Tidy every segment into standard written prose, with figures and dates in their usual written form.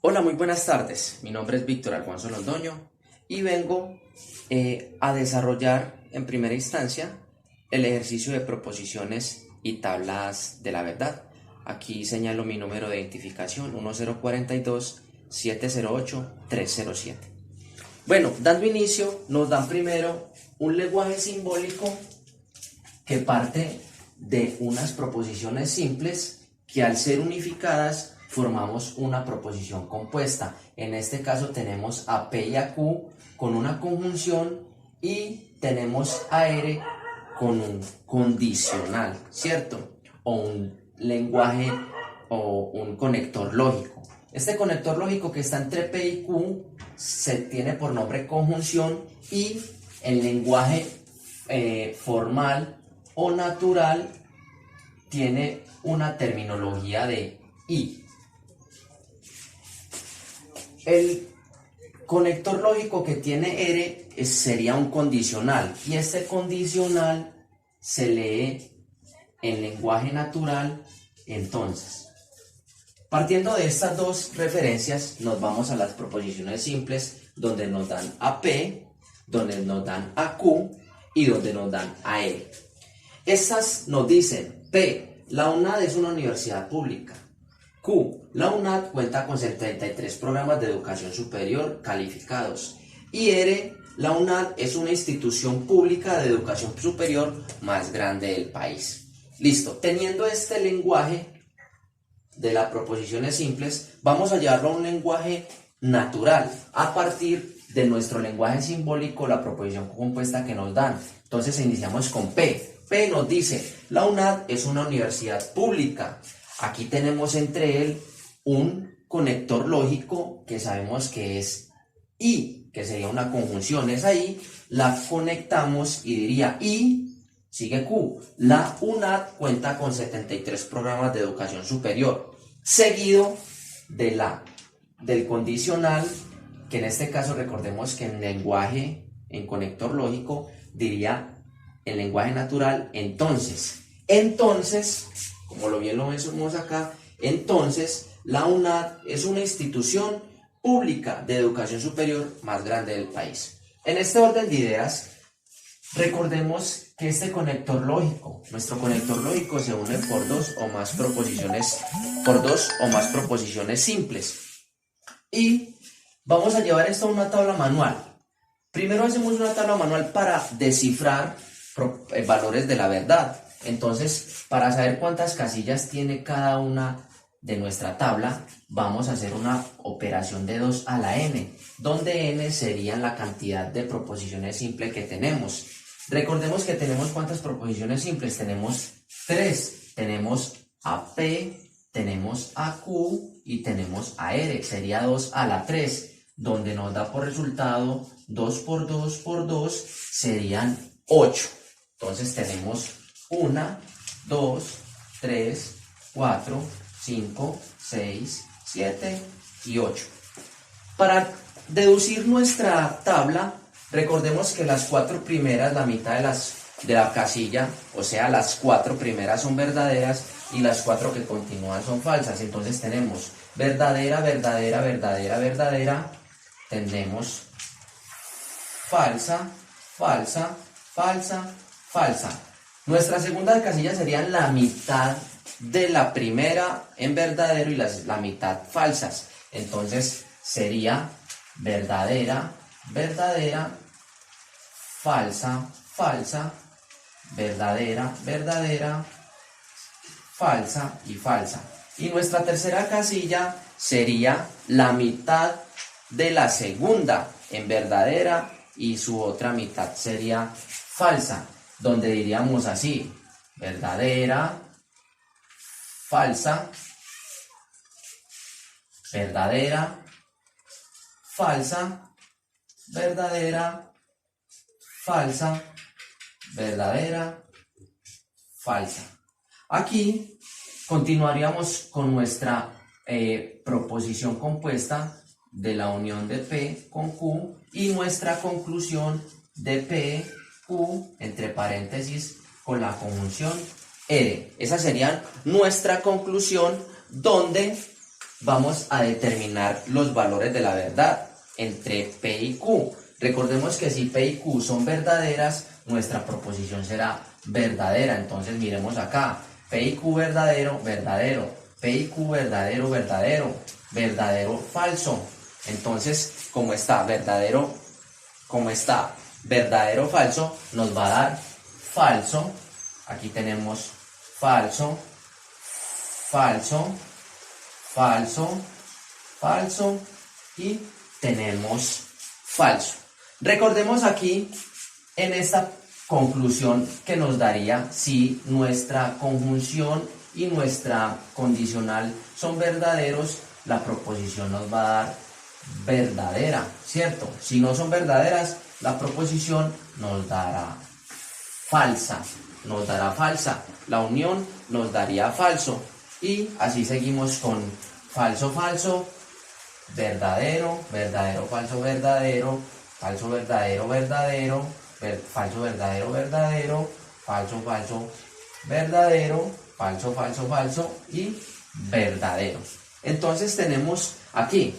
Hola, muy buenas tardes. Mi nombre es Víctor Alfonso Londoño y vengo a desarrollar en primera instancia el ejercicio de proposiciones y tablas de la verdad. Aquí señalo mi número de identificación 1042-708-307. Bueno, dando inicio, nos dan primero un lenguaje simbólico que parte de unas proposiciones simples que al ser unificadas formamos una proposición compuesta. En este caso tenemos a P y a Q con una conjunción y tenemos a R con un condicional, ¿cierto? O un lenguaje o un conector lógico. Este conector lógico que está entre P y Q se tiene por nombre conjunción y el lenguaje formal o natural tiene una terminología de I. El conector lógico que tiene R sería un condicional y este condicional se lee en lenguaje natural. Entonces, partiendo de estas dos referencias, nos vamos a las proposiciones simples donde nos dan a P, donde nos dan a Q y donde nos dan a R. Estas nos dicen: P, la UNAD es una universidad pública. Q, la UNAD cuenta con 73 programas de educación superior calificados. Y R, la UNAD es una institución pública de educación superior más grande del país. Listo, teniendo este lenguaje de las proposiciones simples, vamos a llevarlo a un lenguaje natural a partir de nuestro lenguaje simbólico, la proposición compuesta que nos dan. Entonces iniciamos con P. P nos dice: la UNAD es una universidad pública. Aquí tenemos entre él un conector lógico que sabemos que es I, que sería una conjunción, es ahí, la conectamos y diría I, sigue Q. La UNAD cuenta con 73 programas de educación superior, seguido del condicional, que en este caso recordemos que en lenguaje, en conector lógico, diría en lenguaje natural, entonces, como lo vemos acá, entonces la UNAD es una institución pública de educación superior más grande del país. En este orden de ideas, recordemos que este conector lógico, nuestro conector lógico, se une por dos o más proposiciones simples. Y vamos a llevar esto a una tabla manual. Primero hacemos una tabla manual para descifrar valores de la verdad. Entonces, para saber cuántas casillas tiene cada una de nuestra tabla, vamos a hacer una operación de 2 a la n, donde n sería la cantidad de proposiciones simples que tenemos. Recordemos que tenemos ¿cuántas proposiciones simples? Tenemos 3. Tenemos a P, tenemos a Q y tenemos a R. Sería 2 a la 3, donde nos da por resultado 2 por 2 por 2 serían 8. Entonces tenemos 1, 2, 3, 4, 5, 6, 7 y 8. Para deducir nuestra tabla, recordemos que las 4 primeras, la mitad de la casilla, o sea, las 4 primeras son verdaderas y las 4 que continúan son falsas. Entonces tenemos verdadera, verdadera, verdadera, verdadera. Tenemos falsa, falsa, falsa, falsa. Nuestra segunda casilla sería la mitad de la primera en verdadero y la mitad falsas. Entonces sería verdadera, verdadera, falsa, falsa, verdadera, verdadera, falsa y falsa. Y nuestra tercera casilla sería la mitad de la segunda en verdadera y su otra mitad sería falsa, donde diríamos así: verdadera, falsa, verdadera, falsa, verdadera, falsa, verdadera, falsa. Aquí continuaríamos con nuestra proposición compuesta de la unión de P con Q y nuestra conclusión de P, Q, entre paréntesis, con la conjunción R. Esa sería nuestra conclusión, donde vamos a determinar los valores de la verdad entre P y Q. Recordemos que si P y Q son verdaderas, nuestra proposición será verdadera. Entonces miremos acá, P y Q verdadero, verdadero, P y Q verdadero, verdadero, verdadero, falso. Entonces, como está verdadero, falso, nos va a dar falso. Aquí tenemos falso, falso, falso, falso y tenemos falso. Recordemos aquí en esta conclusión que nos daría si nuestra conjunción y nuestra condicional son verdaderos, la proposición nos va a dar verdadera, ¿cierto? Si no son verdaderas, la proposición nos dará falsa, la unión nos daría falso y así seguimos con falso, falso, verdadero, verdadero, falso, verdadero, falso, verdadero, verdadero, falso, verdadero, verdadero, falso, falso, verdadero, falso, falso, falso y verdadero. Entonces tenemos aquí,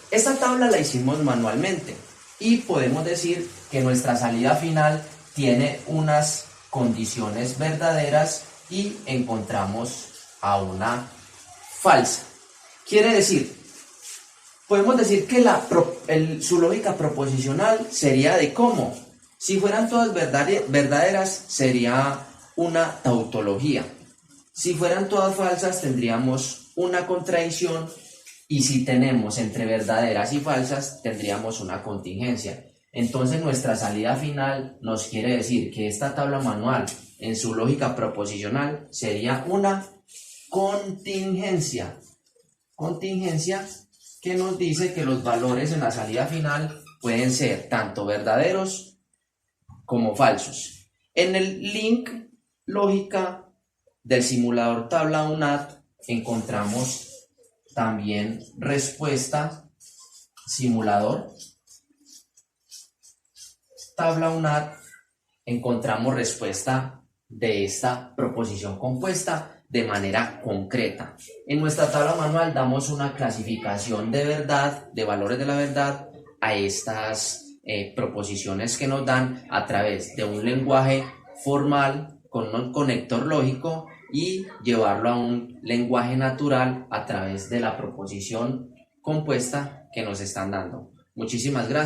esta tabla la hicimos manualmente y podemos decir que nuestra salida final tiene unas condiciones verdaderas y encontramos a una falsa. Quiere decir, podemos decir que su lógica proposicional sería de cómo. Si fueran todas verdaderas, sería una tautología. Si fueran todas falsas, tendríamos una contradicción. Y si tenemos entre verdaderas y falsas, tendríamos una contingencia. Entonces, nuestra salida final nos quiere decir que esta tabla manual, en su lógica proposicional, sería una contingencia. Contingencia que nos dice que los valores en la salida final pueden ser tanto verdaderos como falsos. En el link lógica del simulador tabla UNAD encontramos también respuesta simulador tabla UNAD, encontramos respuesta de esta proposición compuesta de manera concreta. En nuestra tabla manual damos una clasificación de verdad, de valores de la verdad, a estas proposiciones que nos dan a través de un lenguaje formal con un conector lógico y llevarlo a un lenguaje natural a través de la proposición compuesta que nos están dando. Muchísimas gracias.